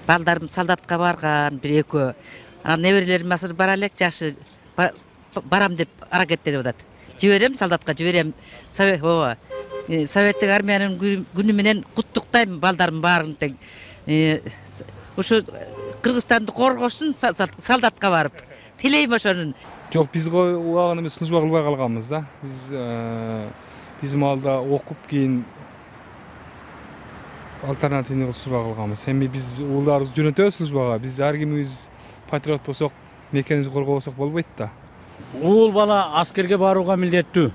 Балдарым солдатка барган, бир экөө. Анан неберелерим азыр бара элек, жакшы барам деп аракеттенип атат. Жиберем, солдатка жиберем. Советтик армиянын күнү менен куттуктайм балдарым баарын тең. Ушу Кыргызстанды коргошун солдатка барып. Тилейм ошонун. Жок, биз убагында эмес служба кылбай калганбыз да. Биз малда окуп кийин альтернативный служба кылганбыз. Эми биз уулдарыбыз жөнөтөбүз службага. Биз ар кимибиз патриот болсок, мекенибизди коргобосок болбойт да. Уул бала аскерге барууга милдеттүү.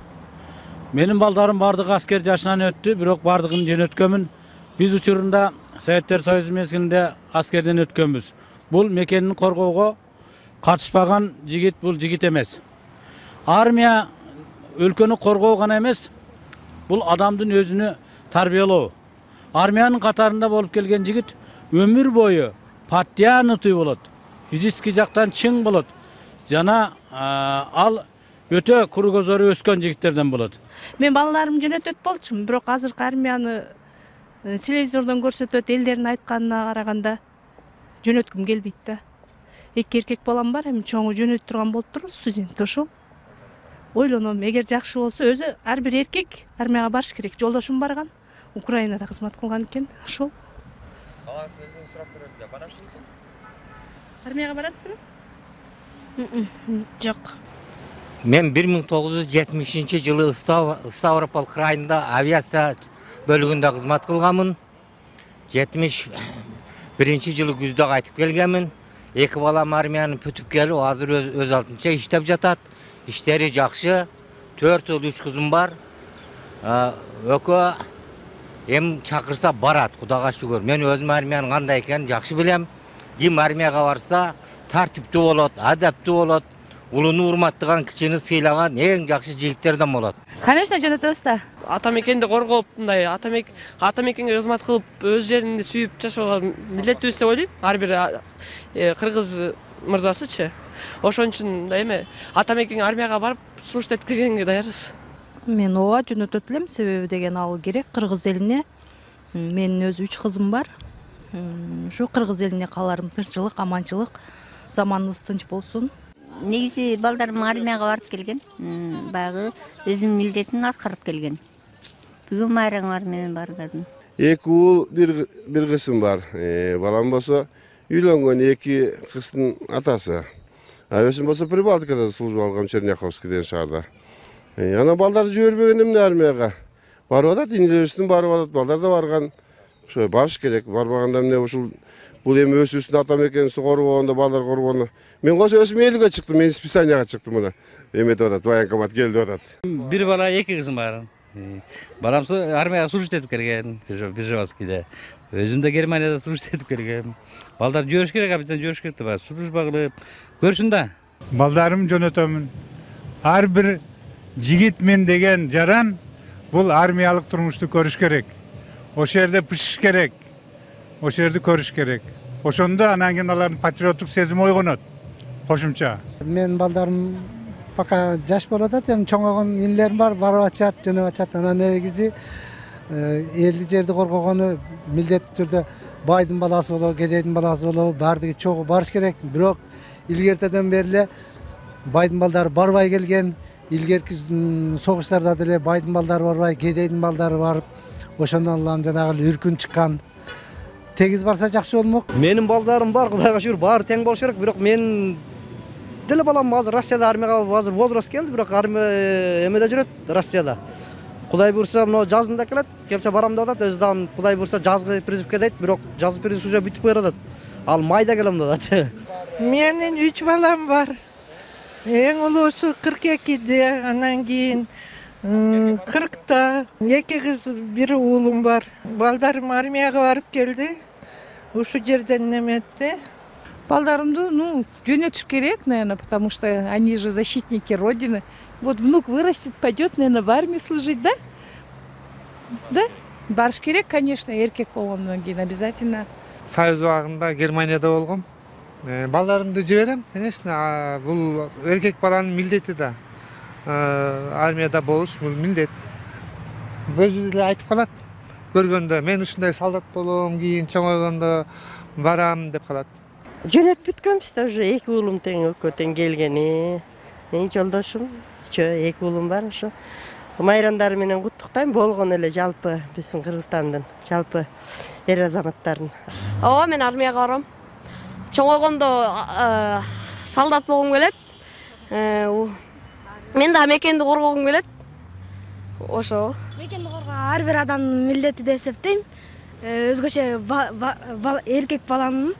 Менин балдарым бардыгы аскер жашынан өттү, бирок бардыгын жөнөткөмүн. Биз учурунда Советтер Союзу мезгилинде аскерден өткөнбүз. Бул мекенин коргоого катышпаган жигит бул жигит эмес. Армия өлкөнү коргоо гана эмес, бул адамдын өзүнү тарбиялоо. Армиянын катарында болуп келген жигит өмүр бою патриотий болот. Физически жактан чың болот. Жана ал өтө куру көзөрү өскөн жигиттерден болот. Мен балаларым жөнөтөт болчумун, бирок азыркы армияны телевизордон көрсөтөт, элдердин айтканына караганда жөнөткүм келбейт да. Эки эркек балам бар, эми чоңу жөнөтүп турган болуп турбу, студент ошол. Ойлоном, эгер жакшы болсо, өзү ар бир эркек армияга барыш керек. Жолдошум барган, Украинада кызмат кылган экен, ошол. Баласын өзүң сурап көрөт, барасыңбы? Армияга барат беле? Жок. Мен 1970 жылы Ставрополь крайында авиация бөлүгүндө кызмат кылганмын. 71 жылы күздө кайтып келгенмин. Эки балам армияны бүтүп келип, азыр өз алтынча иштеп жатат. Иштери жакшы. 4 ұл 3 кызым бар. Өкө эми чакырса барат, Кудайга шүгүр. Мен өзүм армиянын кандай экенин жакшы билем. Ким армияга барса тартиптүү болот, адептүү болот. Улуну урматтаган, кичини сыйлаган эң жакшы жигиттерден болот. Конечно, жөнөтөбүз да. Ата мекенди коргоп, мындай ата мекенге кызмат кылып, өз жеринде сүйүп жашоого милдеттүүбүз деп ойлойм. Ар бир кыргыз мырзасычы. Ошон үчүн эми ата мекенге армияга барып служба эткергенге даярбыз. Мен ооба жөнөтөт элем, себеби деген ал керек кыргыз элине. Менин өзү 3 кызым бар. Ушу кыргыз элине кааларым тынччылык, аманчылык, заманыбыз тынч болсун. Негизи балдарым армияга барып келген. Баягы өзүнүн милдетин аткарып келген. Бүгүн майраңар менен бардым. Эки уул, бир кызым бар. Балам болсо үйлөнгөн, эки кыздын атасы. Өзүм болсо Прибалтикада служба алгам, Черняховский деген шаарда. Ана балдарды жибербеген эмне армияга? Барып атат, инелерибиздин барып атат, балдар да барган. Ошо барыш керек. Барбаганда эмне ушул бул эми өз-өзүнүн ата мекенибизди коргогондо, балдар коргогондо. Мен кошо өзүм элге чыктым, мен списанияга чыктым мына. Эметип атат, военкомат келди атат. Бир бала, эки кызым бар. Балам армияга служба этип келген, Биржевскийде. Өзүм да Германияда служба этип келгем. Балдар жүрүш керек, абдан жүрүш керек да, служба кылып көрсүн да. Балдарым жөнөтөмүн. Ар бир жигит мен деген жаран бул армиялык турмушту көрүш керек. Ошол жерде пышыш керек. Ошол жерди көрүш керек. Ошондо анан кийин алардын патриоттук сезими ойгонот. Кошумча. Мен балдарым пока жаш болуп атат, эми чоңойгон инелерим бар, барып ачат, жөнөп ачат. Анан негизи элди жерди коргогону милдеттүү түрдө байдын баласы болобу, кедейдин баласы болобу, баардыгы чогуу барыш керек. Бирок илгертеден бери эле байдын балдары барбай келген, илгерки согуштарда деле байдын балдары барбай, кедейдин балдары барып, ошондон улам жанагы үркүн чыккан. Тегиз барса жакшы болмок. Менин балдарым бар, Кудайга шүгүр, баары тең болуш керек. Бирок мен деле балам азыр Россияда армияга азыр возраст келди, бирок армия эмеде жүрөт, Россияда. Кудай буйрса, мына жазында келет, келсе барам деп атат. Өзү дагы Кудай буйрса жазгы призывке дейт, бирок жазгы призыв уже бүтүп калып атат. Ал майда келем деп атат. Менин 3 балам бар. Эң улуусу 42-де, анан кийин 40-та. Эки кыз, бир уулум бар. Балдарым армияга барып келди. Ушу жерден неметти. Балдарымды, жөнөтүш керек, наверное, потому что они же защитники Родины. Вот внук вырастет, пойдет, наверное, в армию служить, да? Да? Барыш керек, конечно, эркек болгондон кийин обязательно. Союз убагында Германияда болгом. Балдарымды жиберем, конечно, бул эркек баланын милдети да. Армияда болуш бул милдет. Өзү эле айтып калат. көргөндө мен ушундай солдат болом, кийин чоңойгондо барам деп калат. Жөнөтүп бүткөнбүз да уже 2 уулум тең экөө тең келгени. Менин жолдошум, чө 2 уулум бар ошо. Майрамдары менен куттуктайм болгон эле жалпы биздин Кыргызстандын жалпы эр азаматтарын. Ооба, мен армияга барам. Чоңойгондо солдат болгум келет. Мен да мекенди коргогум келет. Ошо. Мекенди коргоо ар бир адамдын милдети деп эсептейм. Өзгөчө эркек баланын